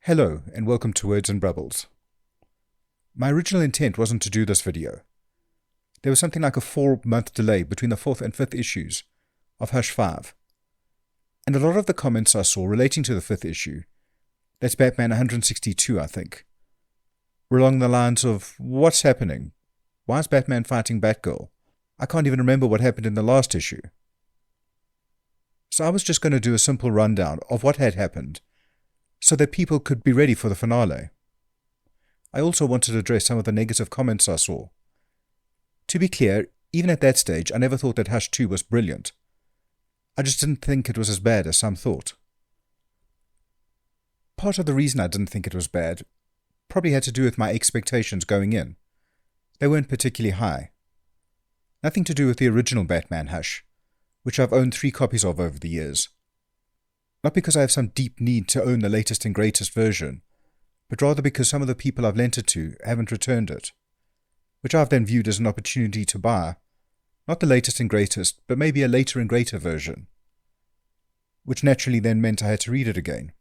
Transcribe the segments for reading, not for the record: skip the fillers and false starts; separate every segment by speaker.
Speaker 1: Hello, and welcome to Words and Brubbles. My original intent wasn't to do this video. There was something like a 4-month delay between the 4th and 5th issues of Hush 5. And a lot of the comments I saw relating to the 5th issue, that's Batman 162 I think, were along the lines of, what's happening? Why is Batman fighting Batgirl? I can't even remember what happened in the last issue. So I was just going to do a simple rundown of what had happened, so that people could be ready for the finale. I also wanted to address some of the negative comments I saw. To be clear, even at that stage, I never thought that Hush 2 was brilliant. I just didn't think it was as bad as some thought. Part of the reason I didn't think it was bad probably had to do with my expectations going in. They weren't particularly high. Nothing to do with the original Batman Hush, which I've owned 3 copies of over the years. Not because I have some deep need to own the latest and greatest version, but rather because some of the people I've lent it to haven't returned it, which I've then viewed as an opportunity to buy, not the latest and greatest, but maybe a later and greater version, which naturally then meant I had to read it again.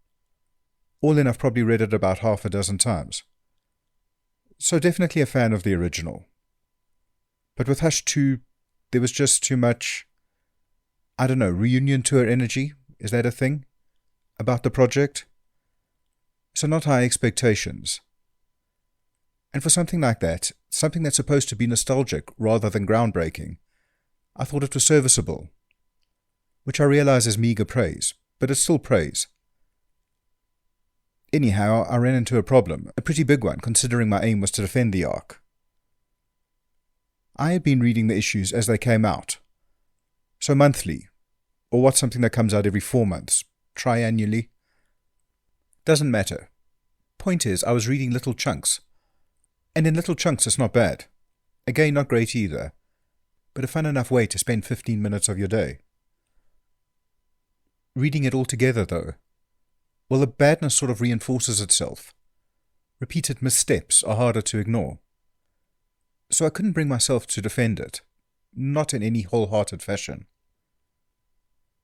Speaker 1: All in, I've probably read it about half a dozen times. So definitely a fan of the original. But with Hush 2, there was just too much, I don't know, reunion tour energy? Is that a thing? About the project? So not high expectations. And for something like that, something that's supposed to be nostalgic rather than groundbreaking, I thought it was serviceable. Which I realize is meager praise, but it's still praise. Anyhow, I ran into a problem, a pretty big one considering my aim was to defend the arc. I had been reading the issues as they came out. So monthly, or what's something that comes out every 4 months, triannually? Doesn't matter. Point is, I was reading little chunks. And in little chunks it's not bad. Again, not great either, but a fun enough way to spend 15 minutes of your day. Reading it all together, though, well, the badness sort of reinforces itself. Repeated missteps are harder to ignore. So I couldn't bring myself to defend it, not in any wholehearted fashion.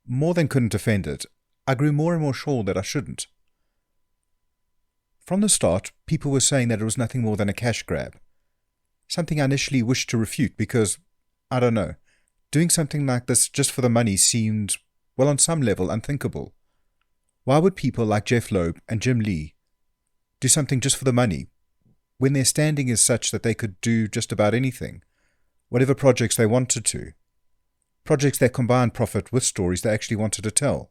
Speaker 1: More than couldn't defend it, I grew more and more sure that I shouldn't. From the start, people were saying that it was nothing more than a cash grab. Something I initially wished to refute because, I don't know, doing something like this just for the money seemed, well, on some level, unthinkable. Why would people like Jeph Loeb and Jim Lee do something just for the money, when their standing is such that they could do just about anything, whatever projects they wanted to? Projects that combine profit with stories they actually wanted to tell.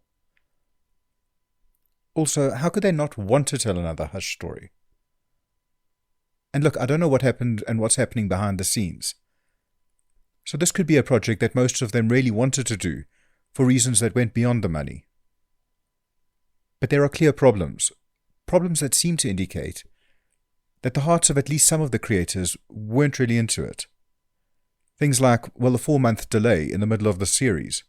Speaker 1: Also, how could they not want to tell another Hush story? And look, I don't know what happened and what's happening behind the scenes. So this could be a project that most of them really wanted to do for reasons that went beyond the money. But there are clear problems that seem to indicate that the hearts of at least some of the creators weren't really into it. Things like, well, the 4-month delay in the middle of the series,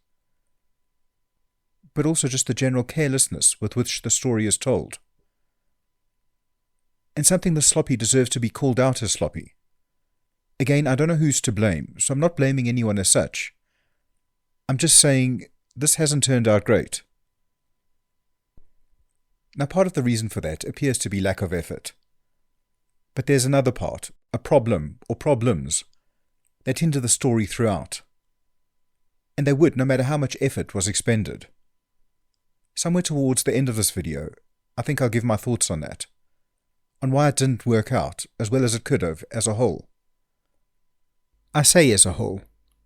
Speaker 1: but also just the general carelessness with which the story is told. And something this sloppy deserves to be called out as sloppy. Again, I don't know who's to blame, so I'm not blaming anyone as such. I'm just saying this hasn't turned out great. Now, part of the reason for that appears to be lack of effort. But there's another part, a problem or problems, that hinder the story throughout. And they would, no matter how much effort was expended. Somewhere towards the end of this video, I think I'll give my thoughts on that, on why it didn't work out as well as it could have as a whole. I say as a whole.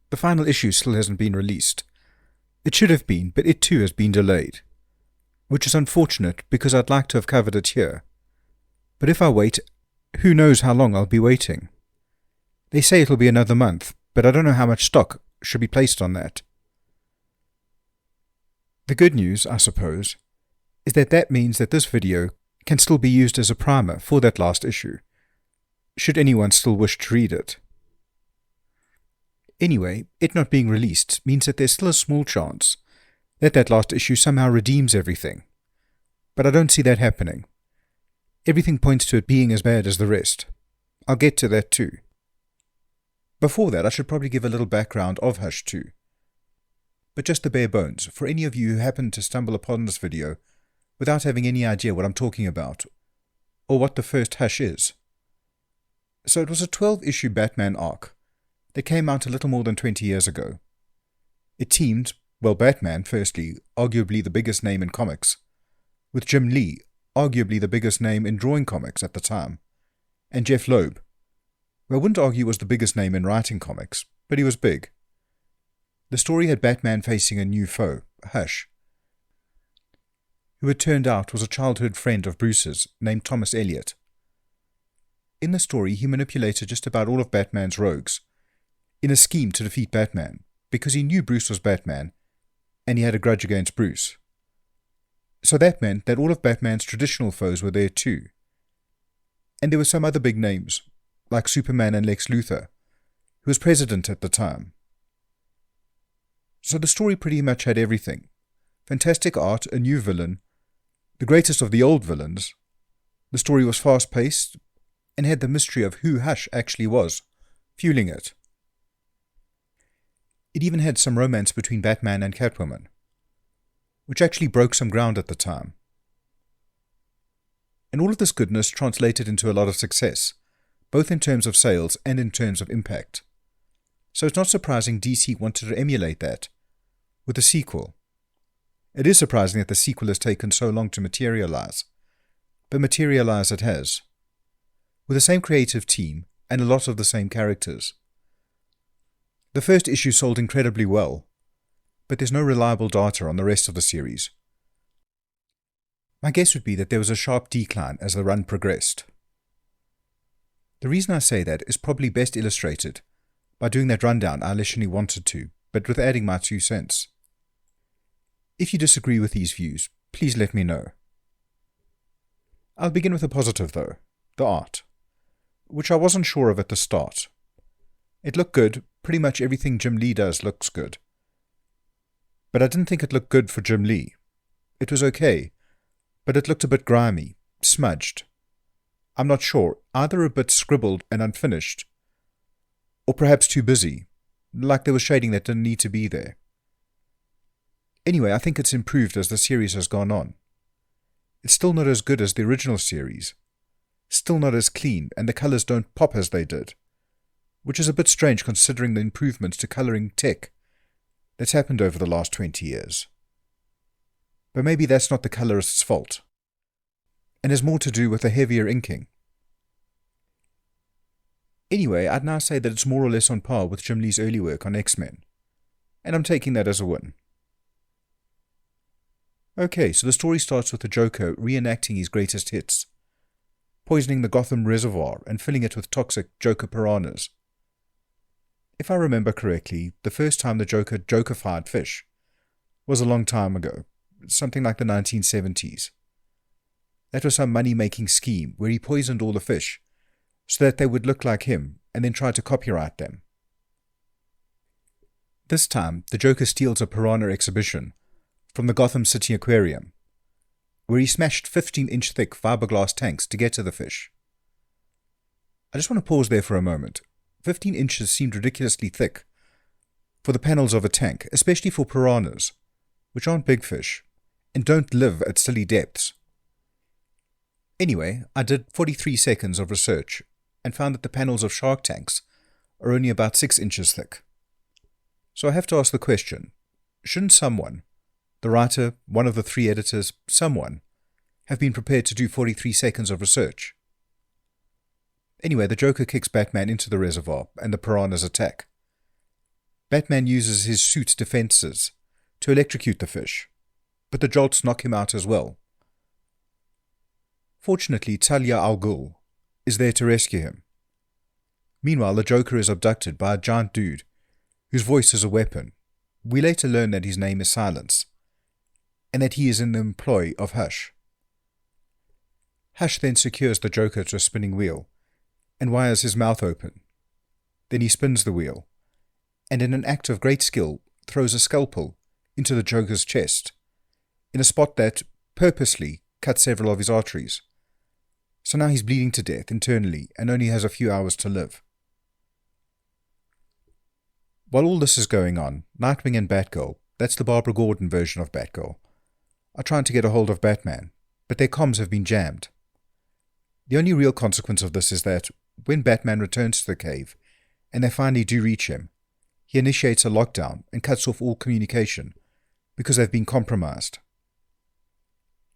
Speaker 1: The final issue still hasn't been released. It should have been, but it too has been delayed, which is unfortunate because I'd like to have covered it here. But if I wait, who knows how long I'll be waiting. They say it'll be another month, but I don't know how much stock should be placed on that. The good news, I suppose, is that means that this video can still be used as a primer for that last issue, should anyone still wish to read it. Anyway, it not being released means that there's still a small chance that last issue somehow redeems everything. But I don't see that happening. Everything points to it being as bad as the rest. I'll get to that too. Before that, I should probably give a little background of Hush 2. But just the bare bones, for any of you who happen to stumble upon this video without having any idea what I'm talking about, or what the first Hush is. So it was a 12-issue Batman arc that came out a little more than 20 years ago. It teamed, well, Batman, firstly, arguably the biggest name in comics, with Jim Lee, arguably the biggest name in drawing comics at the time, and Jeph Loeb, who I wouldn't argue was the biggest name in writing comics, but he was big. The story had Batman facing a new foe, Hush, who it turned out was a childhood friend of Bruce's named Thomas Elliot. In the story, he manipulated just about all of Batman's rogues in a scheme to defeat Batman, because he knew Bruce was Batman, and he had a grudge against Bruce. So that meant that all of Batman's traditional foes were there too. And there were some other big names, like Superman and Lex Luthor, who was president at the time. So the story pretty much had everything. Fantastic art, a new villain, the greatest of the old villains. The story was fast-paced, and had the mystery of who Hush actually was, fueling it. It even had some romance between Batman and Catwoman, which actually broke some ground at the time. And all of this goodness translated into a lot of success, both in terms of sales and in terms of impact. So it's not surprising DC wanted to emulate that with a sequel. It is surprising that the sequel has taken so long to materialize, but materialize it has, with the same creative team and a lot of the same characters. The first issue sold incredibly well, but there's no reliable data on the rest of the series. My guess would be that there was a sharp decline as the run progressed. The reason I say that is probably best illustrated by doing that rundown I initially wanted to, but with adding my 2 cents. If you disagree with these views, please let me know. I'll begin with a positive though, the art, which I wasn't sure of at the start. It looked good, pretty much everything Jim Lee does looks good. But I didn't think it looked good for Jim Lee. It was okay, but it looked a bit grimy, smudged. I'm not sure, either a bit scribbled and unfinished, or perhaps too busy, like there was shading that didn't need to be there. Anyway, I think it's improved as the series has gone on. It's still not as good as the original series, still not as clean, and the colours don't pop as they did, which is a bit strange considering the improvements to colouring tech that's happened over the last 20 years. But maybe that's not the colourist's fault, and has more to do with the heavier inking. Anyway, I'd now say that it's more or less on par with Jim Lee's early work on X-Men, and I'm taking that as a win. Okay, so the story starts with the Joker reenacting his greatest hits, poisoning the Gotham Reservoir and filling it with toxic Joker piranhas. If I remember correctly, the first time the Joker Joker-fired fish was a long time ago, something like the 1970s. That was some money-making scheme where he poisoned all the fish so that they would look like him and then tried to copyright them. This time, the Joker steals a piranha exhibition from the Gotham City Aquarium, where he smashed 15-inch thick fiberglass tanks to get to the fish. I just want to pause there for a moment. 15 inches seemed ridiculously thick for the panels of a tank, especially for piranhas, which aren't big fish, and don't live at silly depths. Anyway, I did 43 seconds of research and found that the panels of shark tanks are only about 6 inches thick. So I have to ask the question, shouldn't someone, the writer, one of the 3 editors, someone, have been prepared to do 43 seconds of research? Anyway, the Joker kicks Batman into the reservoir and the piranhas attack. Batman uses his suit's defenses to electrocute the fish, but the jolts knock him out as well. Fortunately, Talia al Ghul is there to rescue him. Meanwhile, the Joker is abducted by a giant dude whose voice is a weapon. We later learn that his name is Silence, and that he is in the employ of Hush. Hush then secures the Joker to a spinning wheel and wires his mouth open. Then he spins the wheel, and in an act of great skill throws a scalpel into the Joker's chest, in a spot that purposely cut several of his arteries. So now he's bleeding to death internally and only has a few hours to live. While all this is going on, Nightwing and Batgirl, that's the Barbara Gordon version of Batgirl, are trying to get a hold of Batman, but their comms have been jammed. The only real consequence of this is that when Batman returns to the cave, and they finally do reach him, he initiates a lockdown and cuts off all communication because they've been compromised.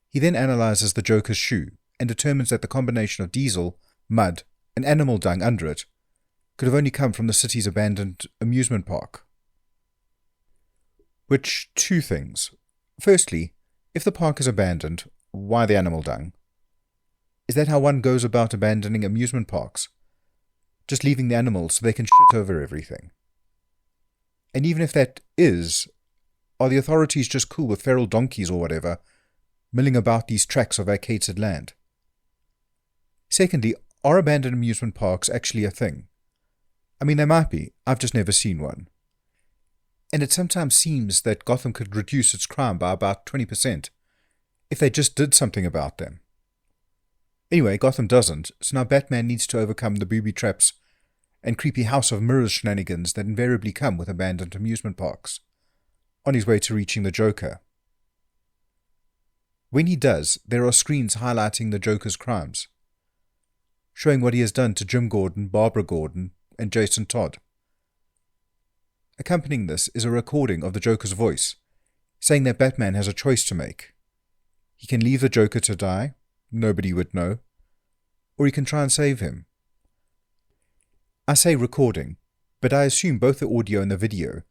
Speaker 1: He then analyzes the Joker's shoe and determines that the combination of diesel, mud, and animal dung under it could have only come from the city's abandoned amusement park. Which, two things. Firstly, if the park is abandoned, why the animal dung? Is that how one goes about abandoning amusement parks? Just leaving the animals so they can shit over everything? And even if that is, are the authorities just cool with feral donkeys or whatever, milling about these tracts of vacated land? Secondly, are abandoned amusement parks actually a thing? I mean, they might be. I've just never seen one. And it sometimes seems that Gotham could reduce its crime by about 20% if they just did something about them. Anyway, Gotham doesn't, so now Batman needs to overcome the booby traps and creepy House of Mirrors shenanigans that invariably come with abandoned amusement parks, on his way to reaching the Joker. When he does, there are screens highlighting the Joker's crimes, showing what he has done to Jim Gordon, Barbara Gordon, and Jason Todd. Accompanying this is a recording of the Joker's voice, saying that Batman has a choice to make. He can leave the Joker to die, nobody would know, or he can try and save him. I say recording, but I assume both the audio and the video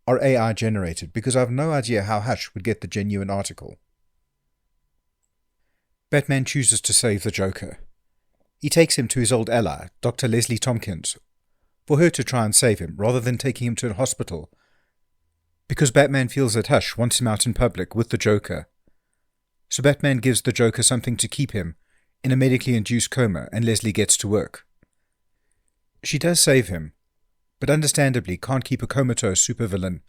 Speaker 1: are AI generated because I have no idea how Hush would get the genuine article. Batman chooses to save the Joker. He takes him to his old ally, Dr. Leslie Tompkins, for her to try and save him rather than taking him to a hospital, because Batman feels that Hush wants him out in public with the Joker. So Batman gives the Joker something to keep him in a medically induced coma, and Leslie gets to work. She does save him, but understandably can't keep a comatose supervillain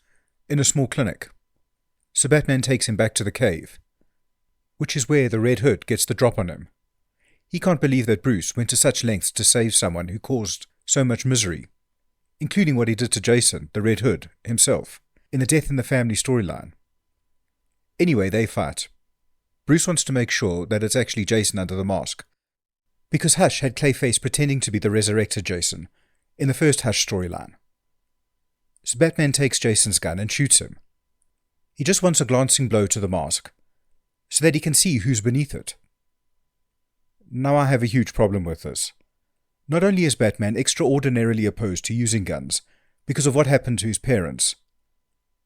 Speaker 1: in a small clinic. So Batman takes him back to the cave, which is where the Red Hood gets the drop on him. He can't believe that Bruce went to such lengths to save someone who caused so much misery, including what he did to Jason, the Red Hood, himself, in the Death in the Family storyline. Anyway, they fight. Bruce wants to make sure that it's actually Jason under the mask, because Hush had Clayface pretending to be the resurrected Jason in the first Hush storyline. So Batman takes Jason's gun and shoots him. He just wants a glancing blow to the mask, so that he can see who's beneath it. Now I have a huge problem with this. Not only is Batman extraordinarily opposed to using guns because of what happened to his parents,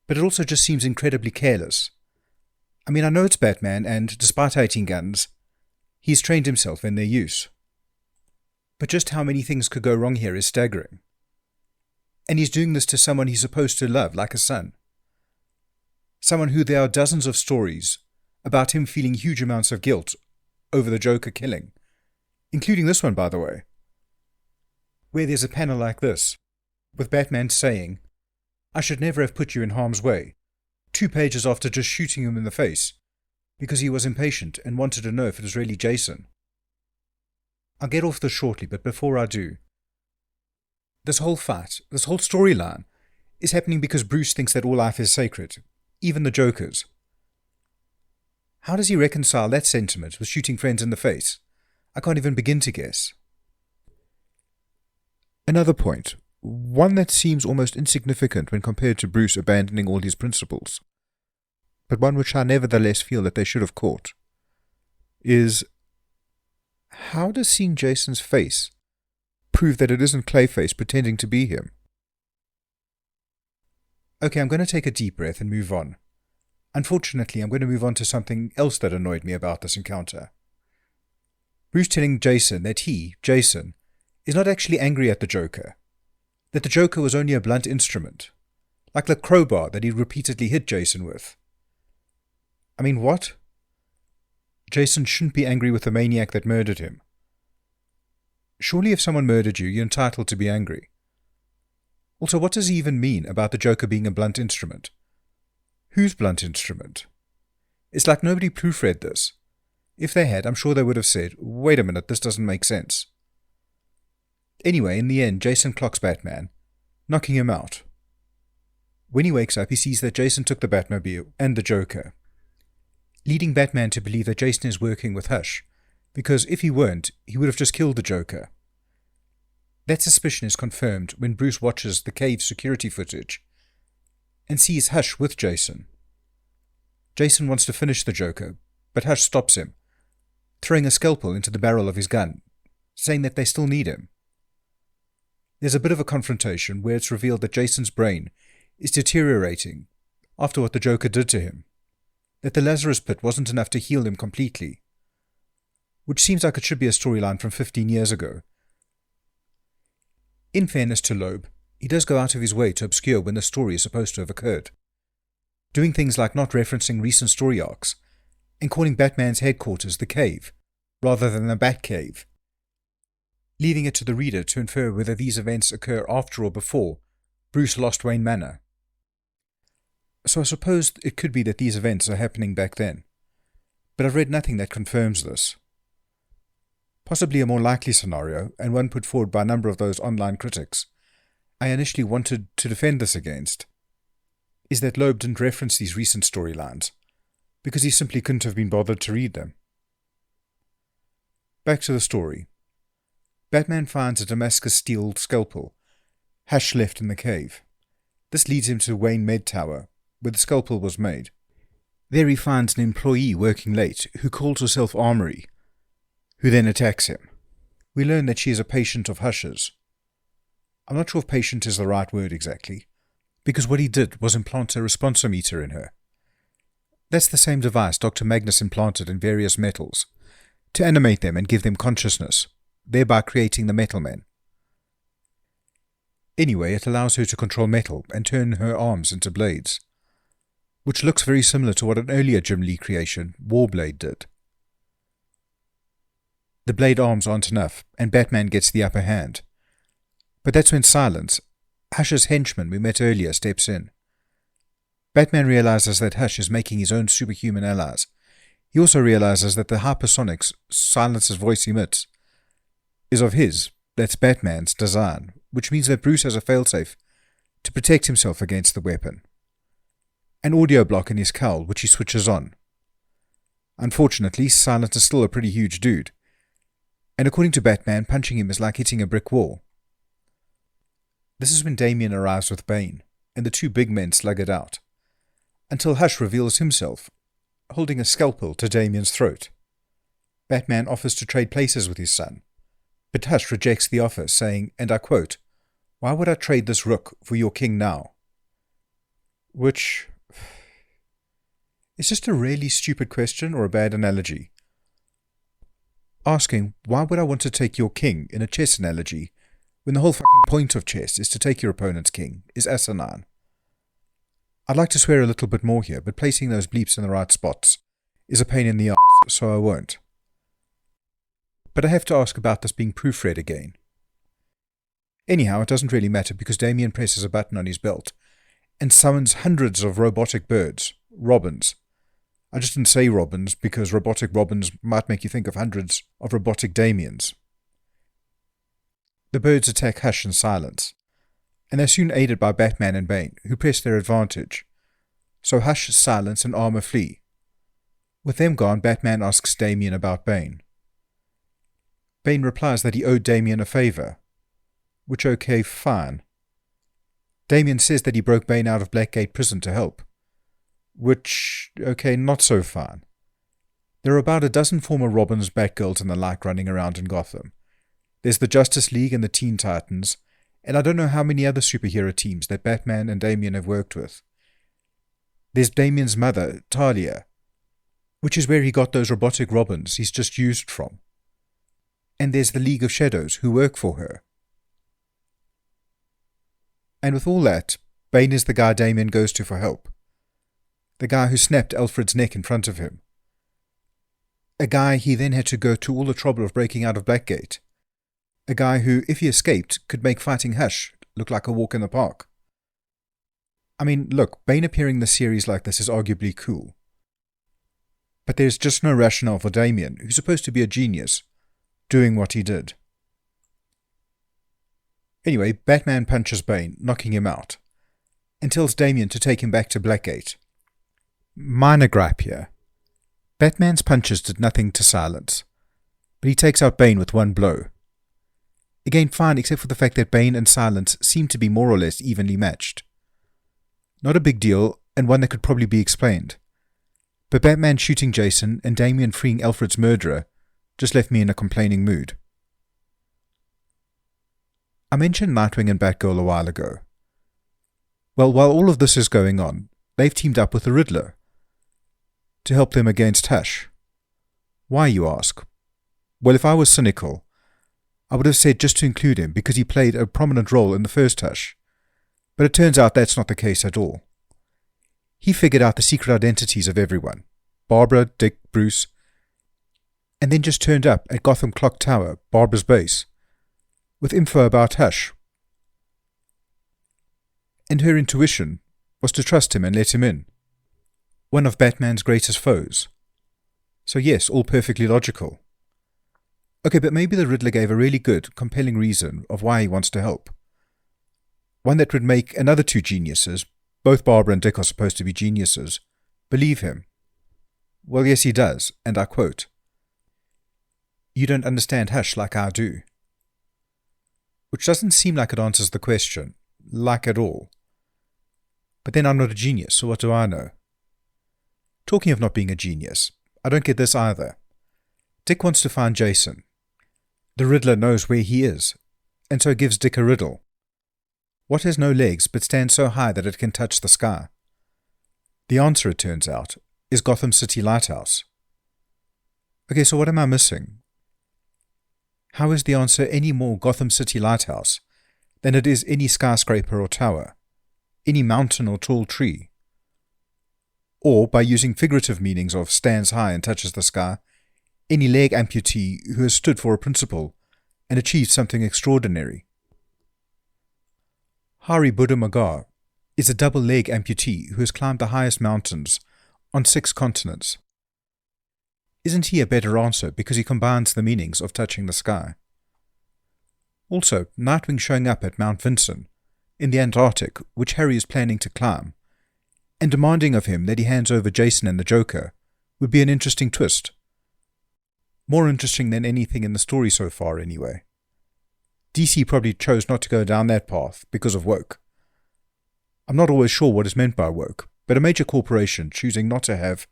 Speaker 1: but it also just seems incredibly careless. I mean, I know it's Batman, and despite hating guns, he's trained himself in their use. But just how many things could go wrong here is staggering. And he's doing this to someone he's supposed to love, like a son. Someone who there are dozens of stories about him feeling huge amounts of guilt over the Joker killing, including this one, by the way, where there's a panel like this, with Batman saying, "I should never have put you in harm's way," 2 pages after just shooting him in the face, because he was impatient and wanted to know if it was really Jason. I'll get off this shortly, but before I do, this whole fight, this whole storyline, is happening because Bruce thinks that all life is sacred, even the Joker's. How does he reconcile that sentiment with shooting friends in the face? I can't even begin to guess. Another point, one that seems almost insignificant when compared to Bruce abandoning all his principles, but one which I nevertheless feel that they should have caught, is how does seeing Jason's face prove that it isn't Clayface pretending to be him? Okay, I'm going to take a deep breath and move on. Unfortunately, I'm going to move on to something else that annoyed me about this encounter. Bruce telling Jason that he, Jason, is not actually angry at the Joker, that the Joker was only a blunt instrument, like the crowbar that he repeatedly hit Jason with. I mean, what? Jason shouldn't be angry with the maniac that murdered him. Surely if someone murdered you, you're entitled to be angry. Also, what does he even mean about the Joker being a blunt instrument? Whose blunt instrument? It's like nobody proofread this. If they had, I'm sure they would have said, wait a minute, this doesn't make sense. Anyway, in the end, Jason clocks Batman, knocking him out. When he wakes up, he sees that Jason took the Batmobile and the Joker, leading Batman to believe that Jason is working with Hush because if he weren't, he would have just killed the Joker. That suspicion is confirmed when Bruce watches the cave security footage and sees Hush with Jason. Jason wants to finish the Joker, but Hush stops him, throwing a scalpel into the barrel of his gun, saying that they still need him. There's a bit of a confrontation where it's revealed that Jason's brain is deteriorating after what the Joker did to him, that the Lazarus Pit wasn't enough to heal him completely, which seems like it should be a storyline from 15 years ago. In fairness to Loeb, he does go out of his way to obscure when the story is supposed to have occurred, doing things like not referencing recent story arcs and calling Batman's headquarters the Cave rather than the Batcave, leaving it to the reader to infer whether these events occur after or before Bruce lost Wayne Manor. So I suppose it could be that these events are happening back then, but I've read nothing that confirms this. Possibly a more likely scenario, and one put forward by a number of those online critics I initially wanted to defend this against, is that Loeb didn't reference these recent storylines, because he simply couldn't have been bothered to read them. Back to the story. Batman finds a Damascus steel scalpel Hush left in the cave. This leads him to Wayne Med Tower, where the scalpel was made. There he finds an employee working late who calls herself Armory, who then attacks him. We learn that she is a patient of Hush's. I'm not sure if patient is the right word exactly, because what he did was implant a responsometer in her. That's the same device Dr. Magnus implanted in various metals, to animate them and give them consciousness, thereby creating the Metal Men. Anyway, it allows her to control metal and turn her arms into blades, which looks very similar to what an earlier Jim Lee creation, Warblade, did. The blade arms aren't enough, and Batman gets the upper hand. But that's when Silence, Hush's henchman we met earlier, steps in. Batman realizes that Hush is making his own superhuman allies. He also realizes that the hypersonics Silence's voice emits is of his, that's Batman's, design, which means that Bruce has a failsafe to protect himself against the weapon. An audio block in his cowl, which he switches on. Unfortunately, Silence is still a pretty huge dude, and according to Batman, punching him is like hitting a brick wall. This is when Damian arrives with Bane, and the two big men slug it out, until Hush reveals himself, holding a scalpel to Damian's throat. Batman offers to trade places with his son, but Hush rejects the offer, saying, and I quote, "Why would I trade this rook for your king now?" Which is just a really stupid question or a bad analogy. Asking, why would I want to take your king in a chess analogy, when the whole fucking point of chess is to take your opponent's king, is asinine. I'd like to swear a little bit more here, but placing those bleeps in the right spots is a pain in the arse, so I won't. But I have to ask about this being proofread again. Anyhow, it doesn't really matter because Damian presses a button on his belt and summons hundreds of robotic birds, robins. I just didn't say robins because robotic robins might make you think of hundreds of robotic Damians. The birds attack Hush and Silence, and they're soon aided by Batman and Bane, who press their advantage. So Hush, Silence, and Armor flee. With them gone, Batman asks Damian about Bane. Bane replies that he owed Damian a favor, which okay, fine. Damian says that he broke Bane out of Blackgate Prison to help, which, okay, not so fine. There are about a dozen former Robins, Batgirls, and the like running around in Gotham. There's the Justice League and the Teen Titans, and I don't know how many other superhero teams that Batman and Damian have worked with. There's Damian's mother, Talia, which is where he got those robotic Robins he's just used from. And there's the League of Shadows, who work for her. And with all that, Bane is the guy Damian goes to for help. The guy who snapped Alfred's neck in front of him. A guy he then had to go to all the trouble of breaking out of Blackgate. A guy who, if he escaped, could make fighting Hush look like a walk in the park. I mean, look, Bane appearing in the series like this is arguably cool. But there's just no rationale for Damian, who's supposed to be a genius, doing what he did. Anyway, Batman punches Bane, knocking him out, and tells Damian to take him back to Blackgate. Minor gripe here. Batman's punches did nothing to Silence. but he takes out Bane with one blow. Again, fine, except for the fact that Bane and Silence seem to be more or less evenly matched. Not a big deal, and one that could probably be explained. But Batman shooting Jason and Damian freeing Alfred's murderer just left me in a complaining mood. I mentioned Nightwing and Batgirl a while ago. Well, while all of this is going on, they've teamed up with the Riddler to help them against Hush. Why, you ask? Well, if I was cynical, I would have said just to include him because he played a prominent role in the first Hush. But it turns out that's not the case at all. He figured out the secret identities of everyone, Barbara, Dick, Bruce, and then just turned up at Gotham Clock Tower, Barbara's base, with info about Hush. And her intuition was to trust him and let him in. One of Batman's greatest foes. So yes, all perfectly logical. Okay, but maybe the Riddler gave a really good, compelling reason of why he wants to help. One that would make another two geniuses, both Barbara and Dick are supposed to be geniuses, believe him. Well, yes, he does, and I quote, "You don't understand Hush like I do." Which doesn't seem like it answers the question, like at all. But then I'm not a genius, so what do I know? Talking of not being a genius, I don't get this either. Dick wants to find Jason. The Riddler knows where he is, and so gives Dick a riddle. What has no legs but stands so high that it can touch the sky? The answer, it turns out, is Gotham City Lighthouse. Okay, so what am I missing? How is the answer any more Gotham City Lighthouse than it is any skyscraper or tower, any mountain or tall tree? Or, by using figurative meanings of stands high and touches the sky, any leg amputee who has stood for a principle and achieved something extraordinary. Hari Buddha Magar is a double-leg amputee who has climbed the highest mountains on 6 continents. Isn't he a better answer because he combines the meanings of touching the sky? Also, Nightwing showing up at Mount Vinson, in the Antarctic, which Harry is planning to climb, and demanding of him that he hands over Jason and the Joker, would be an interesting twist. More interesting than anything in the story so far, anyway. DC probably chose not to go down that path because of woke. I'm not always sure what is meant by woke, but a major corporation choosing not to have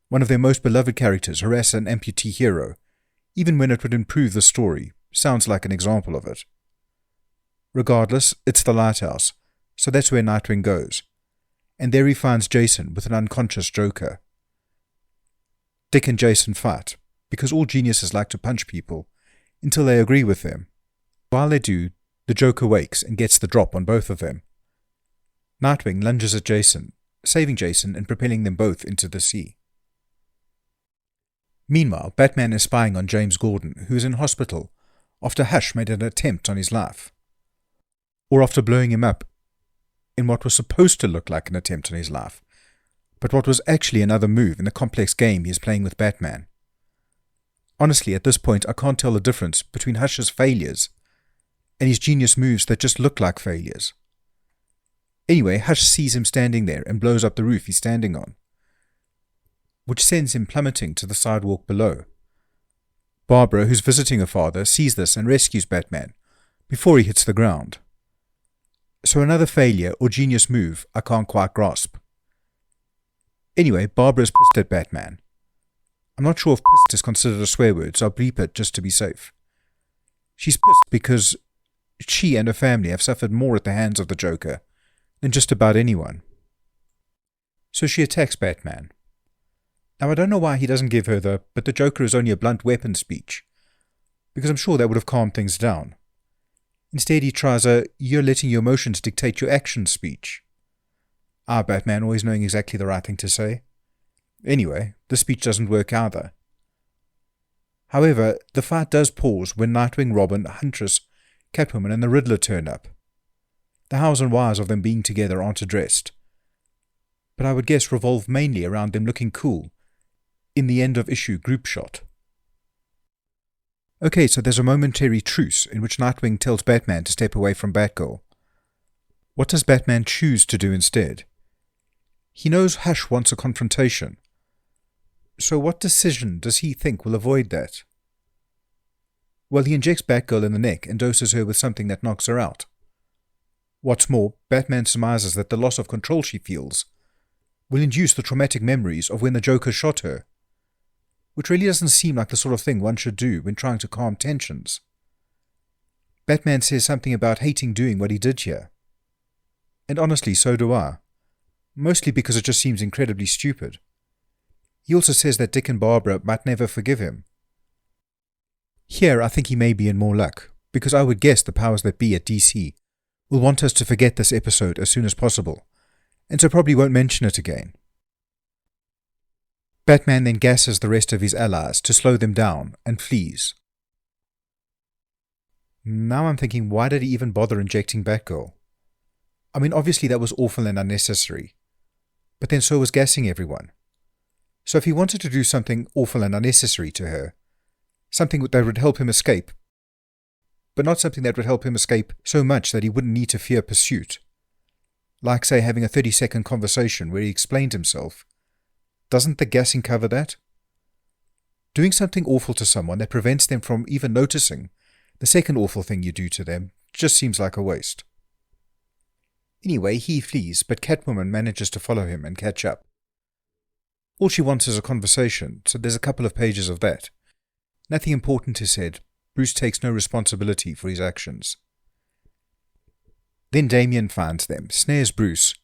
Speaker 1: one of their most beloved characters harass an amputee hero, even when it would improve the story, sounds like an example of it. Regardless, it's the lighthouse, so that's where Nightwing goes, and there he finds Jason with an unconscious Joker. Dick and Jason fight, because all geniuses like to punch people until they agree with them. While they do, the Joker wakes and gets the drop on both of them. Nightwing lunges at Jason, saving Jason and propelling them both into the sea. Meanwhile, Batman is spying on James Gordon, who is in hospital after Hush made an attempt on his life. Or after blowing him up in what was supposed to look like an attempt on his life, but what was actually another move in the complex game he is playing with Batman. Honestly, at this point, I can't tell the difference between Hush's failures and his genius moves that just look like failures. Anyway, Hush sees him standing there and blows up the roof he's standing on, which sends him plummeting to the sidewalk below. Barbara, who's visiting her father, sees this and rescues Batman before he hits the ground. So another failure or genius move I can't quite grasp. Anyway, Barbara is pissed at Batman. I'm not sure if pissed is considered a swear word, so I'll bleep it just to be safe. She's pissed because she and her family have suffered more at the hands of the Joker than just about anyone. So she attacks Batman. Now, I don't know why he doesn't give her but the Joker is only a blunt weapon speech, because I'm sure that would have calmed things down. Instead, he tries a "you're letting your emotions dictate your actions" speech. Batman always knowing exactly the right thing to say. Anyway, the speech doesn't work either. However, the fight does pause when Nightwing, Robin, Huntress, Catwoman and the Riddler turn up. The hows and whys of them being together aren't addressed, but I would guess revolve mainly around them looking cool in the end-of-issue group shot. Okay, so there's a momentary truce in which Nightwing tells Batman to step away from Batgirl. What does Batman choose to do instead? He knows Hush wants a confrontation. So what decision does he think will avoid that? Well, he injects Batgirl in the neck and doses her with something that knocks her out. What's more, Batman surmises that the loss of control she feels will induce the traumatic memories of when the Joker shot her, which really doesn't seem like the sort of thing one should do when trying to calm tensions. Batman says something about hating doing what he did here. And honestly, so do I. Mostly because it just seems incredibly stupid. He also says that Dick and Barbara might never forgive him. Here, I think he may be in more luck, because I would guess the powers that be at DC will want us to forget this episode as soon as possible, and so probably won't mention it again. Batman then gasses the rest of his allies to slow them down and flees. Now I'm thinking, why did he even bother injecting Batgirl? I mean, obviously that was awful and unnecessary, but then so was gassing everyone. So if he wanted to do something awful and unnecessary to her, something that would help him escape, but not something that would help him escape so much that he wouldn't need to fear pursuit, like, say, having a 30-second conversation where he explained himself, doesn't the gassing cover that? Doing something awful to someone that prevents them from even noticing the second awful thing you do to them just seems like a waste. Anyway, he flees, but Catwoman manages to follow him and catch up. All she wants is a conversation, so there's a couple of pages of that. Nothing important is said. Bruce takes no responsibility for his actions. Then Damian finds them, snares Bruce,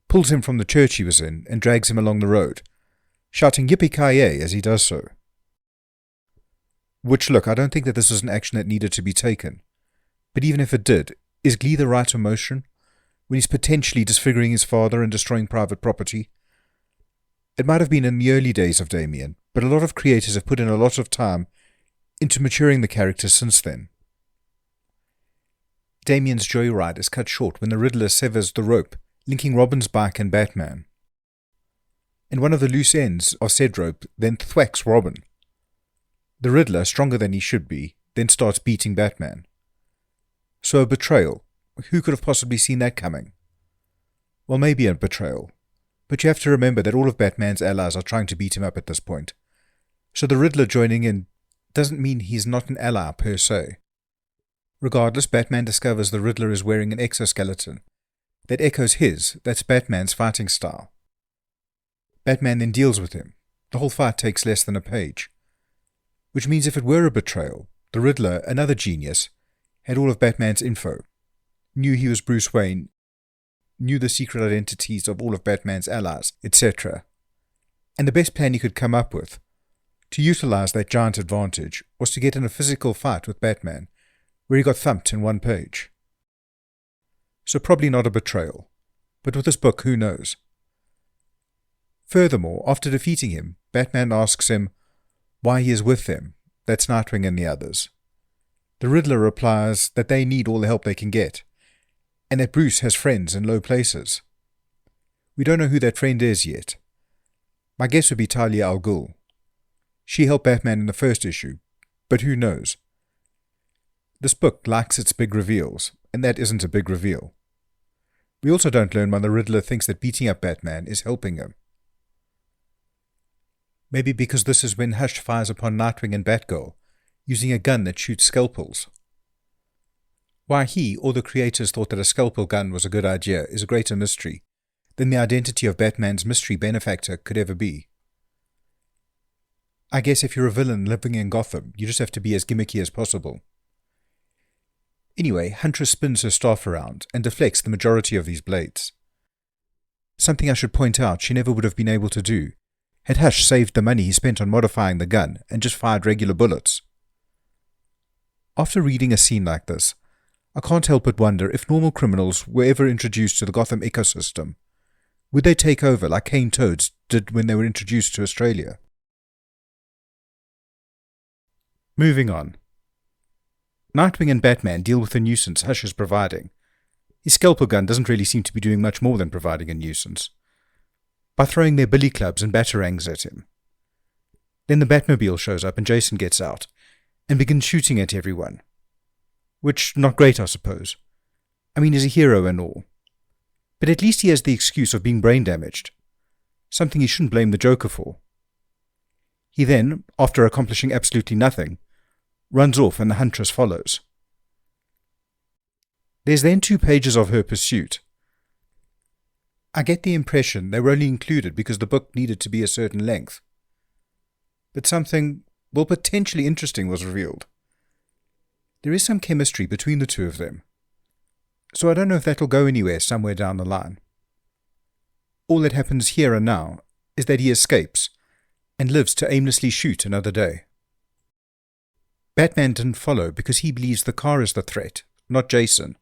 Speaker 1: pulls him from the church he was in, and drags him along the road, shouting yippee-ki-yay as he does so. Which, look, I don't think that this was an action that needed to be taken. But even if it did, is glee the right emotion when he's potentially disfiguring his father and destroying private property? It might have been in the early days of Damian, but a lot of creators have put in a lot of time into maturing the character since then. Damian's joyride is cut short when the Riddler severs the rope linking Robin's bike and Batman. And one of the loose ends of said rope then thwacks Robin. The Riddler, stronger than he should be, then starts beating Batman. So a betrayal. Who could have possibly seen that coming? Well, maybe a betrayal. But you have to remember that all of Batman's allies are trying to beat him up at this point. So the Riddler joining in doesn't mean he's not an ally per se. Regardless, Batman discovers the Riddler is wearing an exoskeleton that echoes his, that's Batman's fighting style. Batman then deals with him. The whole fight takes less than a page. Which means if it were a betrayal, the Riddler, another genius, had all of Batman's info, knew he was Bruce Wayne, knew the secret identities of all of Batman's allies, etc. And the best plan he could come up with, to utilize that giant advantage, was to get in a physical fight with Batman, where he got thumped in one page. So probably not a betrayal, but with this book, who knows? Furthermore, after defeating him, Batman asks him why he is with them, that's Nightwing and the others. The Riddler replies that they need all the help they can get, and that Bruce has friends in low places. We don't know who that friend is yet. My guess would be Talia al Ghul. She helped Batman in the first issue, but who knows? This book likes its big reveals, and that isn't a big reveal. We also don't learn why the Riddler thinks that beating up Batman is helping him. Maybe because this is when Hush fires upon Nightwing and Batgirl, using a gun that shoots scalpels. Why he or the creators thought that a scalpel gun was a good idea is a greater mystery than the identity of Batman's mystery benefactor could ever be. I guess if you're a villain living in Gotham, you just have to be as gimmicky as possible. Anyway, Huntress spins her staff around and deflects the majority of these blades. Something I should point out she never would have been able to do had Hush saved the money he spent on modifying the gun and just fired regular bullets. After reading a scene like this, I can't help but wonder if normal criminals were ever introduced to the Gotham ecosystem. Would they take over like cane toads did when they were introduced to Australia? Moving on. Nightwing and Batman deal with the nuisance Hush is providing. His scalpel gun doesn't really seem to be doing much more than providing a nuisance, by throwing their billy clubs and batarangs at him. Then the Batmobile shows up and Jason gets out and begins shooting at everyone. Which, not great, I suppose. I mean, he's a hero and all. But at least he has the excuse of being brain damaged, something he shouldn't blame the Joker for. He then, after accomplishing absolutely nothing, runs off and the huntress follows. There's then 2 pages of her pursuit. I get the impression they were only included because the book needed to be a certain length. But something, well, potentially interesting was revealed. There is some chemistry between the 2 of them. So I don't know if that'll go anywhere somewhere down the line. All that happens here and now is that he escapes and lives to aimlessly shoot another day. Batman didn't follow because he believes the car is the threat, not Jason.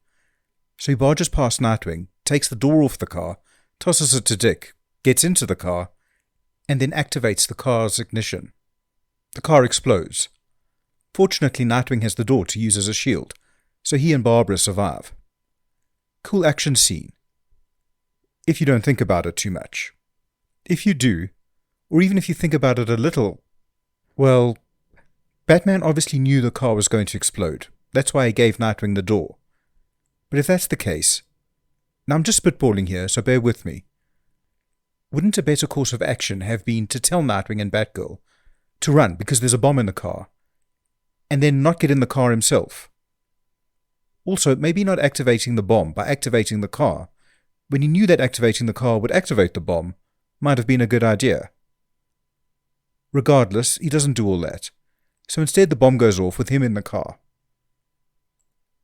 Speaker 1: So he barges past Nightwing, takes the door off the car, tosses it to Dick, gets into the car, and then activates the car's ignition. The car explodes. Fortunately, Nightwing has the door to use as a shield, so he and Barbara survive. Cool action scene. If you don't think about it too much. If you do, or even if you think about it a little, well, Batman obviously knew the car was going to explode. That's why he gave Nightwing the door. But if that's the case, now I'm just spitballing here, so bear with me. Wouldn't a better course of action have been to tell Nightwing and Batgirl to run because there's a bomb in the car, and then not get in the car himself? Also, maybe not activating the bomb by activating the car, when he knew that activating the car would activate the bomb, might have been a good idea. Regardless, he doesn't do all that, so instead the bomb goes off with him in the car.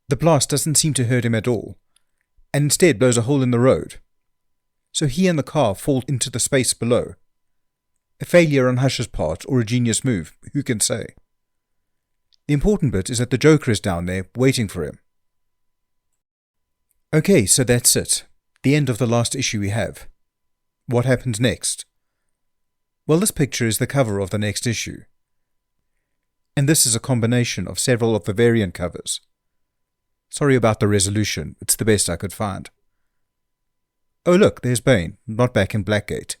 Speaker 1: The blast doesn't seem to hurt him at all, and instead blows a hole in the road. So he and the car fall into the space below. A failure on Hush's part or a genius move, who can say? The important bit is that the Joker is down there waiting for him. Okay, so that's it. The end of the last issue we have. What happens next? Well, this picture is the cover of the next issue. And this is a combination of several of the variant covers. Sorry about the resolution, it's the best I could find. Oh look, there's Bane, not back in Blackgate.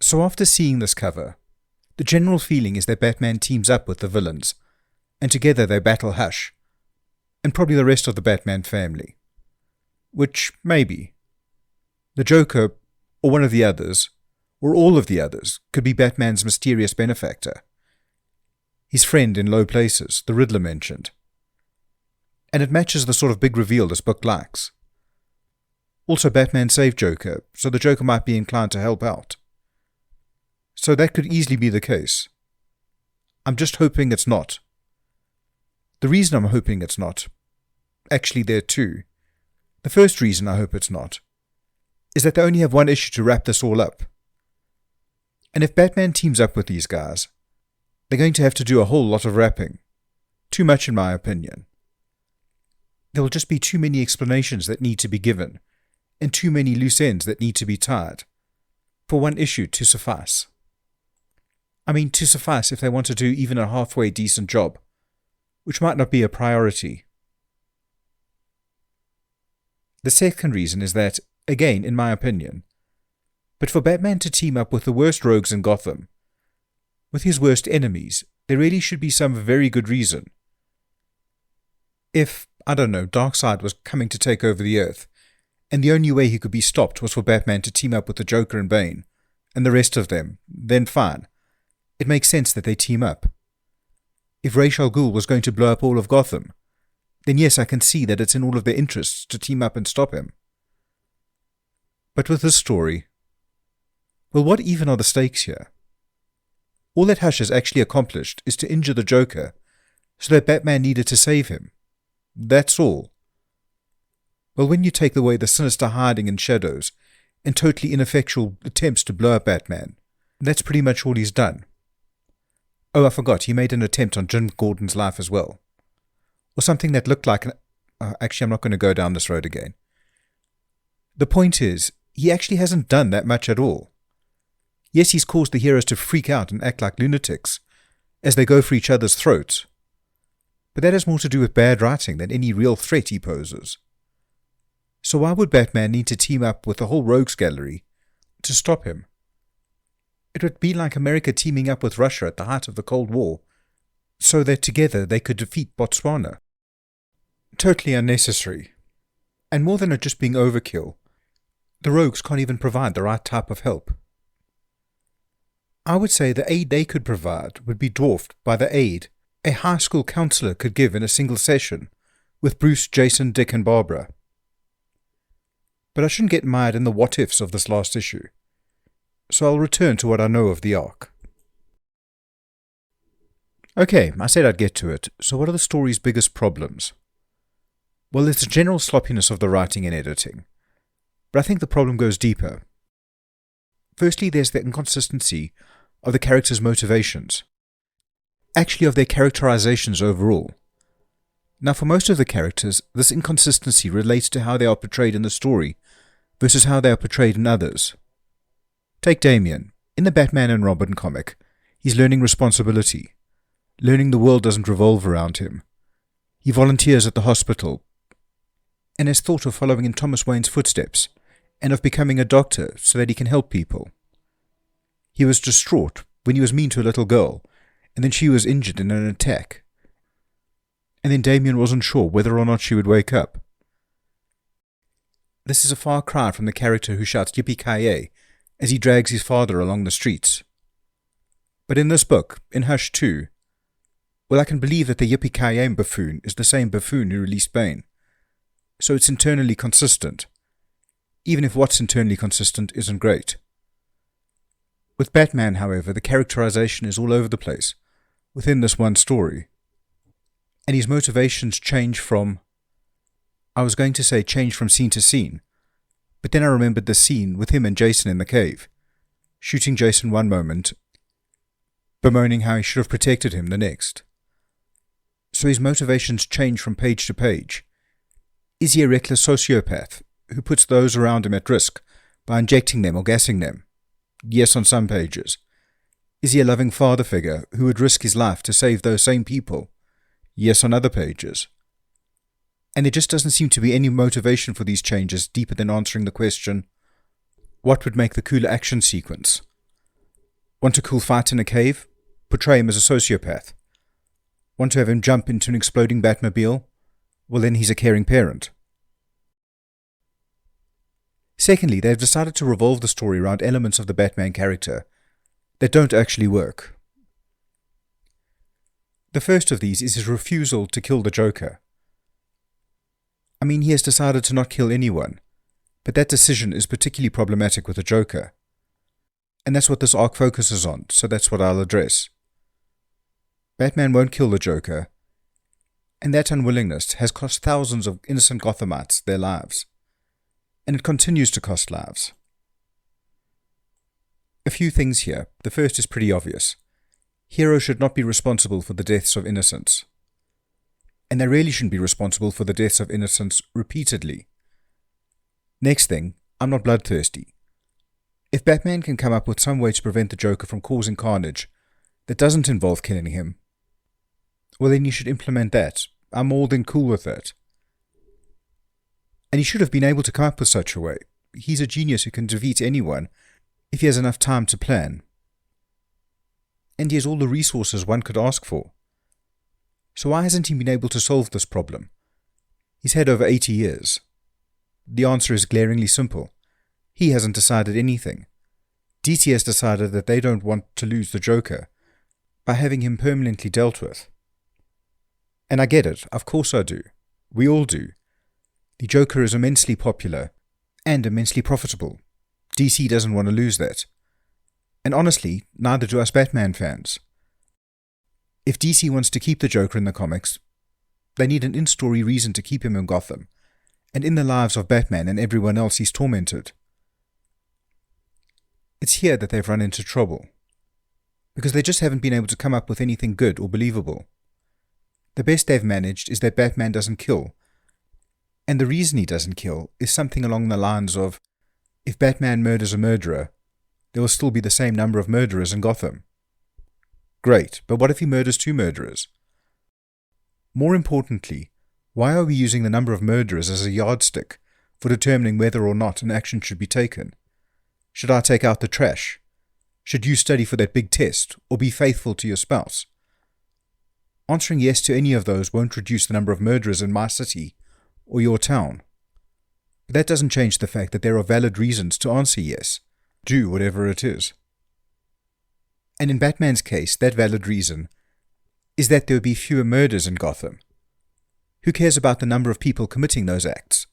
Speaker 1: So after seeing this cover, the general feeling is that Batman teams up with the villains, and together they battle Hush, and probably the rest of the Batman family. Which, maybe. The Joker, or one of the others, or all of the others, could be Batman's mysterious benefactor. His friend in low places, the Riddler mentioned. And it matches the sort of big reveal this book likes. Also, Batman saved Joker, so the Joker might be inclined to help out. So that could easily be the case. I'm just hoping it's not. The reason I'm hoping it's not, actually there are 2. The first reason I hope it's not, is that they only have 1 issue to wrap this all up. And if Batman teams up with these guys, they're going to have to do a whole lot of wrapping. Too much in my opinion. There will just be too many explanations that need to be given, and too many loose ends that need to be tied, for 1 issue to suffice. I mean, to suffice if they want to do even a halfway decent job, which might not be a priority. The second reason is that, again, in my opinion, but for Batman to team up with the worst rogues in Gotham, with his worst enemies, there really should be some very good reason. If, I don't know, Darkseid was coming to take over the Earth, and the only way he could be stopped was for Batman to team up with the Joker and Bane, and the rest of them, then fine. It makes sense that they team up. If Ra's al Ghul was going to blow up all of Gotham, then yes, I can see that it's in all of their interests to team up and stop him. But with this story, well, what even are the stakes here? All that Hush has actually accomplished is to injure the Joker, so that Batman needed to save him. That's all. Well, when you take away the sinister hiding in shadows and totally ineffectual attempts to blow up Batman, that's pretty much all he's done. Oh, I forgot, he made an attempt on Jim Gordon's life as well. Or something that looked like actually, I'm not going to go down this road again. The point is, he actually hasn't done that much at all. Yes, he's caused the heroes to freak out and act like lunatics as they go for each other's throats. But that has more to do with bad writing than any real threat he poses. So why would Batman need to team up with the whole rogues gallery to stop him? It would be like America teaming up with Russia at the height of the Cold War, so that together they could defeat Botswana. Totally unnecessary. And more than it just being overkill, the rogues can't even provide the right type of help. I would say the aid they could provide would be dwarfed by the aid a high school counselor could give in a single session with Bruce, Jason, Dick, and Barbara. But I shouldn't get mired in the what-ifs of this last issue, so I'll return to what I know of the arc. Okay, I said I'd get to it, so what are the story's biggest problems? Well, there's a general sloppiness of the writing and editing, but I think the problem goes deeper. Firstly, there's the inconsistency of the characters' motivations. Actually, of their characterizations overall. Now, for most of the characters, this inconsistency relates to how they are portrayed in the story versus how they are portrayed in others. Take Damian. In the Batman and Robin comic, he's learning responsibility, learning the world doesn't revolve around him. He volunteers at the hospital and has thought of following in Thomas Wayne's footsteps and of becoming a doctor so that he can help people. He was distraught when he was mean to a little girl, and then she was injured in an attack. And then Damian wasn't sure whether or not she would wake up. This is a far cry from the character who shouts yippee-ki-yay as he drags his father along the streets. But in this book, in Hush 2, well, I can believe that the yippee-ki-yay buffoon is the same buffoon who released Bane. So it's internally consistent, even if what's internally consistent isn't great. With Batman, however, the characterization is all over the place within this one story. And his motivations change from scene to scene, but then I remembered the scene with him and Jason in the cave, shooting Jason one moment, bemoaning how he should have protected him the next. So his motivations change from page to page. Is he a reckless sociopath who puts those around him at risk by injecting them or gassing them? Yes, on some pages. Is he a loving father figure who would risk his life to save those same people? Yes, on other pages. And there just doesn't seem to be any motivation for these changes deeper than answering the question, what would make the cooler action sequence? Want a cool fight in a cave? Portray him as a sociopath. Want to have him jump into an exploding Batmobile? Well, then he's a caring parent. Secondly, they've decided to revolve the story around elements of the Batman character that don't actually work. The first of these is his refusal to kill the Joker. I mean, he has decided to not kill anyone, but that decision is particularly problematic with the Joker. And that's what this arc focuses on, so that's what I'll address. Batman won't kill the Joker, and that unwillingness has cost thousands of innocent Gothamites their lives. And it continues to cost lives. A few things here. The first is pretty obvious. Heroes should not be responsible for the deaths of innocents. And they really shouldn't be responsible for the deaths of innocents repeatedly. Next thing, I'm not bloodthirsty. If Batman can come up with some way to prevent the Joker from causing carnage that doesn't involve killing him, well then you should implement that. I'm more than cool with that. And he should have been able to come up with such a way. He's a genius who can defeat anyone if he has enough time to plan. And he has all the resources one could ask for. So why hasn't he been able to solve this problem? He's had over 80 years. The answer is glaringly simple. He hasn't decided anything. DC has decided that they don't want to lose the Joker by having him permanently dealt with. And I get it, of course I do. We all do. The Joker is immensely popular and immensely profitable. DC doesn't want to lose that. And honestly, neither do us Batman fans. If DC wants to keep the Joker in the comics, they need an in-story reason to keep him in Gotham, and in the lives of Batman and everyone else he's tormented. It's here that they've run into trouble, because they just haven't been able to come up with anything good or believable. The best they've managed is that Batman doesn't kill, and the reason he doesn't kill is something along the lines of, if Batman murders a murderer, there will still be the same number of murderers in Gotham. Great, but what if he murders 2 murderers? More importantly, why are we using the number of murderers as a yardstick for determining whether or not an action should be taken? Should I take out the trash? Should you study for that big test, or be faithful to your spouse? Answering yes to any of those won't reduce the number of murderers in my city or your town. But that doesn't change the fact that there are valid reasons to answer yes. Do whatever it is. And in Batman's case, that valid reason is that there would be fewer murders in Gotham. Who cares about the number of people committing those acts,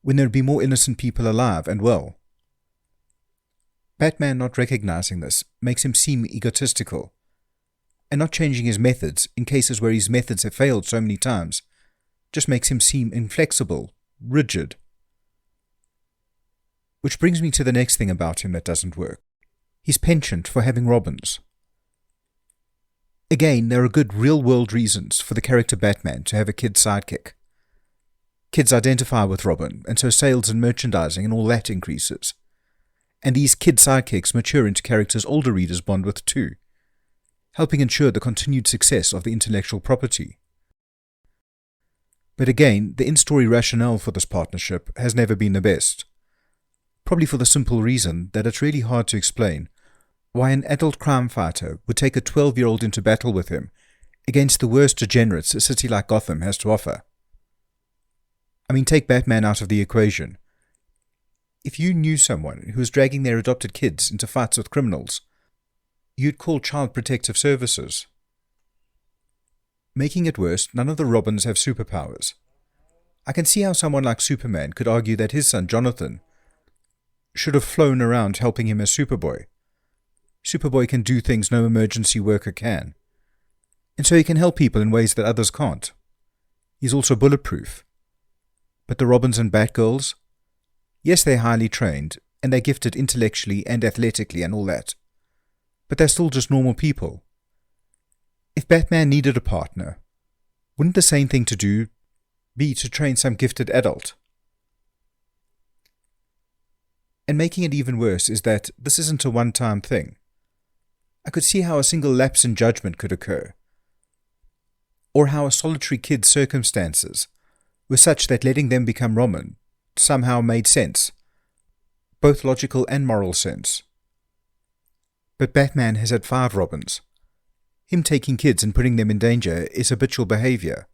Speaker 1: when there would be more innocent people alive and well? Batman not recognizing this makes him seem egotistical, and not changing his methods in cases where his methods have failed so many times just makes him seem inflexible, rigid. Which brings me to the next thing about him that doesn't work. His penchant for having Robins. Again, there are good real-world reasons for the character Batman to have a kid sidekick. Kids identify with Robin, and so sales and merchandising and all that increases. And these kid sidekicks mature into characters older readers bond with too, helping ensure the continued success of the intellectual property. But again, the in-story rationale for this partnership has never been the best. Probably for the simple reason that it's really hard to explain why an adult crime fighter would take a 12-year-old into battle with him against the worst degenerates a city like Gotham has to offer. I mean, take Batman out of the equation. If you knew someone who was dragging their adopted kids into fights with criminals, you'd call Child Protective Services. Making it worse, none of the Robins have superpowers. I can see how someone like Superman could argue that his son Jonathan should have flown around helping him as Superboy. Superboy can do things no emergency worker can, and so he can help people in ways that others can't. He's also bulletproof. But the Robins and Batgirls? Yes, they're highly trained, and they're gifted intellectually and athletically and all that. But they're still just normal people. If Batman needed a partner, wouldn't the same thing to do be to train some gifted adult? And making it even worse is that this isn't a one-time thing. I could see how a single lapse in judgment could occur, or how a solitary kid's circumstances were such that letting them become Robin somehow made sense, both logical and moral sense. But Batman has had 5 Robins. Him taking kids and putting them in danger is habitual behavior,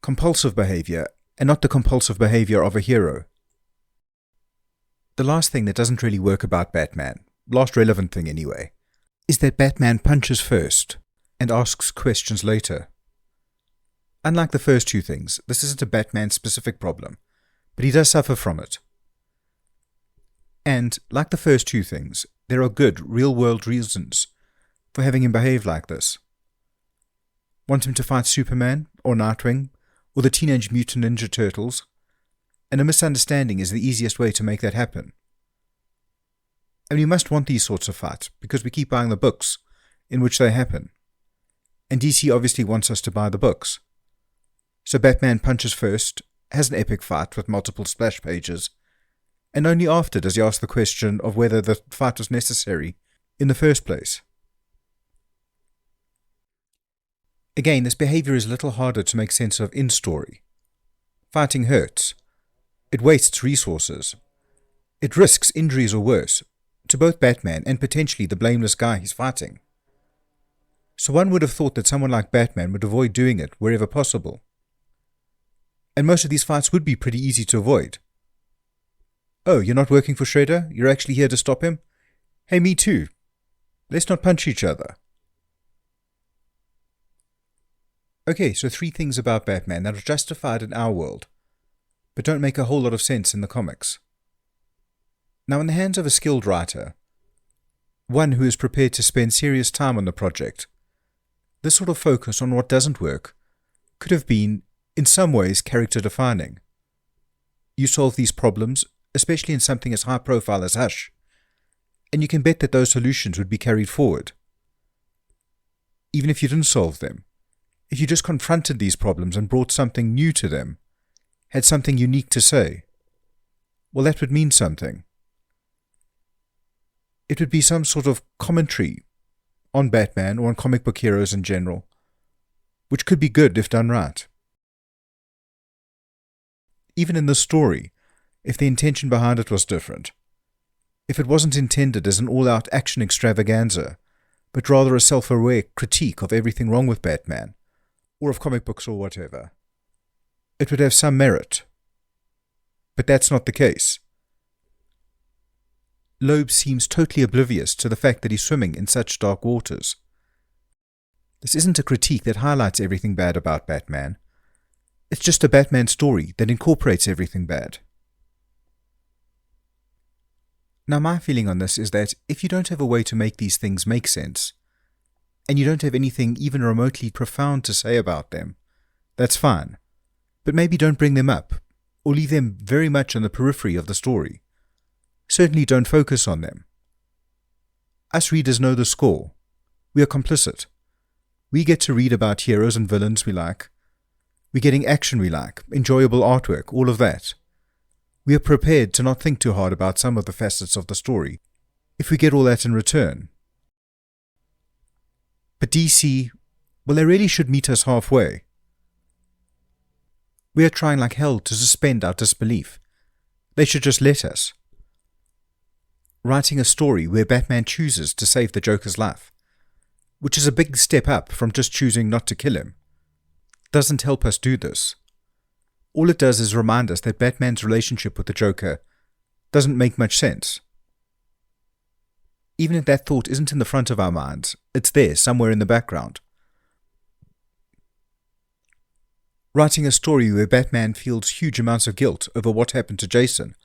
Speaker 1: compulsive behavior, and not the compulsive behavior of a hero. The last thing that doesn't really work about Batman, last relevant thing anyway, is that Batman punches first and asks questions later. Unlike the first 2 things, this isn't a Batman-specific problem, but he does suffer from it. And, like the first 2 things, there are good, real-world reasons for having him behave like this. Want him to fight Superman, or Nightwing, or the Teenage Mutant Ninja Turtles, and a misunderstanding is the easiest way to make that happen. And we must want these sorts of fights, because we keep buying the books in which they happen. And DC obviously wants us to buy the books. So Batman punches first, has an epic fight with multiple splash pages, and only after does he ask the question of whether the fight was necessary in the first place. Again, this behavior is a little harder to make sense of in story. Fighting hurts. It wastes resources. It risks injuries or worse, to both Batman and potentially the blameless guy he's fighting. So one would have thought that someone like Batman would avoid doing it wherever possible. And most of these fights would be pretty easy to avoid. Oh, you're not working for Shredder? You're actually here to stop him? Hey, me too. Let's not punch each other. Okay, so 3 things about Batman that are justified in our world, but don't make a whole lot of sense in the comics. Now, in the hands of a skilled writer, one who is prepared to spend serious time on the project, this sort of focus on what doesn't work could have been, in some ways, character-defining. You solve these problems, especially in something as high-profile as Hush, and you can bet that those solutions would be carried forward. Even if you didn't solve them, if you just confronted these problems and brought something new to them, had something unique to say, well, that would mean something. It would be some sort of commentary on Batman or on comic book heroes in general, which could be good if done right. Even in the story, if the intention behind it was different, if it wasn't intended as an all-out action extravaganza, but rather a self-aware critique of everything wrong with Batman, or of comic books or whatever, it would have some merit. But that's not the case. Loeb seems totally oblivious to the fact that he's swimming in such dark waters. This isn't a critique that highlights everything bad about Batman. It's just a Batman story that incorporates everything bad. Now, my feeling on this is that if you don't have a way to make these things make sense, and you don't have anything even remotely profound to say about them, that's fine. But maybe don't bring them up, or leave them very much on the periphery of the story. Certainly don't focus on them. Us readers know the score. We are complicit. We get to read about heroes and villains we like. We're getting action we like, enjoyable artwork, all of that. We are prepared to not think too hard about some of the facets of the story, if we get all that in return. But DC, well, they really should meet us halfway. We are trying like hell to suspend our disbelief. They should just let us. Writing a story where Batman chooses to save the Joker's life, which is a big step up from just choosing not to kill him, doesn't help us do this. All it does is remind us that Batman's relationship with the Joker doesn't make much sense. Even if that thought isn't in the front of our minds, it's there somewhere in the background. Writing a story where Batman feels huge amounts of guilt over what happened to Jason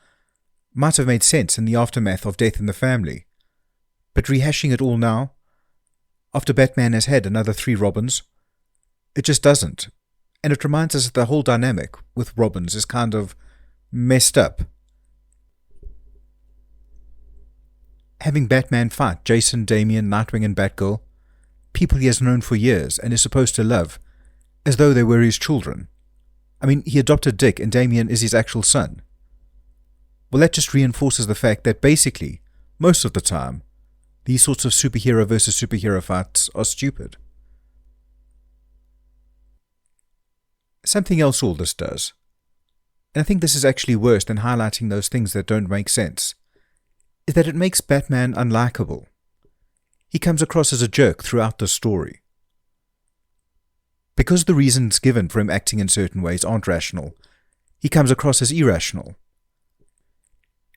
Speaker 1: might have made sense in the aftermath of death in the family, but rehashing it all now, after Batman has had another 3 Robins, it just doesn't, and it reminds us that the whole dynamic with Robins is kind of messed up. Having Batman fight Jason, Damian, Nightwing and Batgirl, people he has known for years and is supposed to love, as though they were his children. I mean, he adopted Dick and Damian is his actual son. Well, that just reinforces the fact that basically, most of the time, these sorts of superhero versus superhero fights are stupid. Something else all this does, and I think this is actually worse than highlighting those things that don't make sense, is that it makes Batman unlikable. He comes across as a jerk throughout the story. Because the reasons given for him acting in certain ways aren't rational, he comes across as irrational.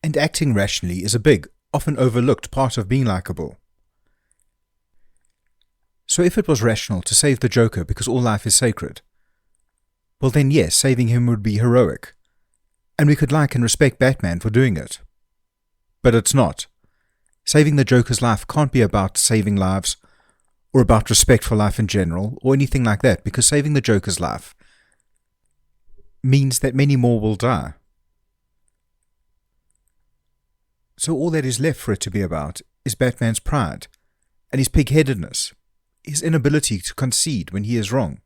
Speaker 1: And acting rationally is a big, often overlooked part of being likable. So if it was rational to save the Joker because all life is sacred, well then yes, saving him would be heroic, and we could like and respect Batman for doing it. But it's not. Saving the Joker's life can't be about saving lives, or about respect for life in general, or anything like that, because saving the Joker's life means that many more will die. So all that is left for it to be about is Batman's pride, and his pig-headedness, his inability to concede when he is wrong.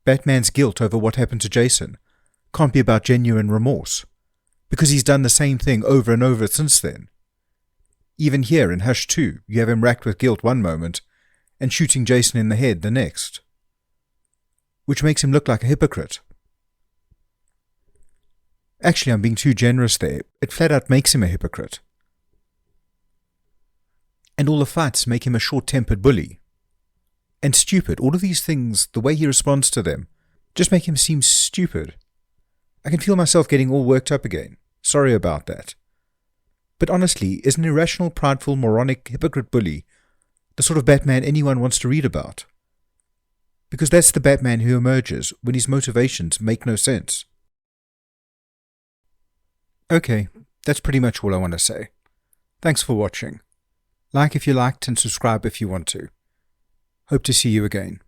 Speaker 1: Batman's guilt over what happened to Jason can't be about genuine remorse, because he's done the same thing over and over since then. Even here in Hush 2, you have him racked with guilt one moment and shooting Jason in the head the next, which makes him look like a hypocrite. Actually, I'm being too generous there. It flat out makes him a hypocrite. And all the fights make him a short-tempered bully. And stupid. All of these things, the way he responds to them, just make him seem stupid. I can feel myself getting all worked up again. Sorry about that. But honestly, is an irrational, prideful, moronic, hypocrite bully the sort of Batman anyone wants to read about? Because that's the Batman who emerges when his motivations make no sense. Okay, that's pretty much all I want to say. Thanks for watching. Like if you liked and subscribe if you want to. Hope to see you again.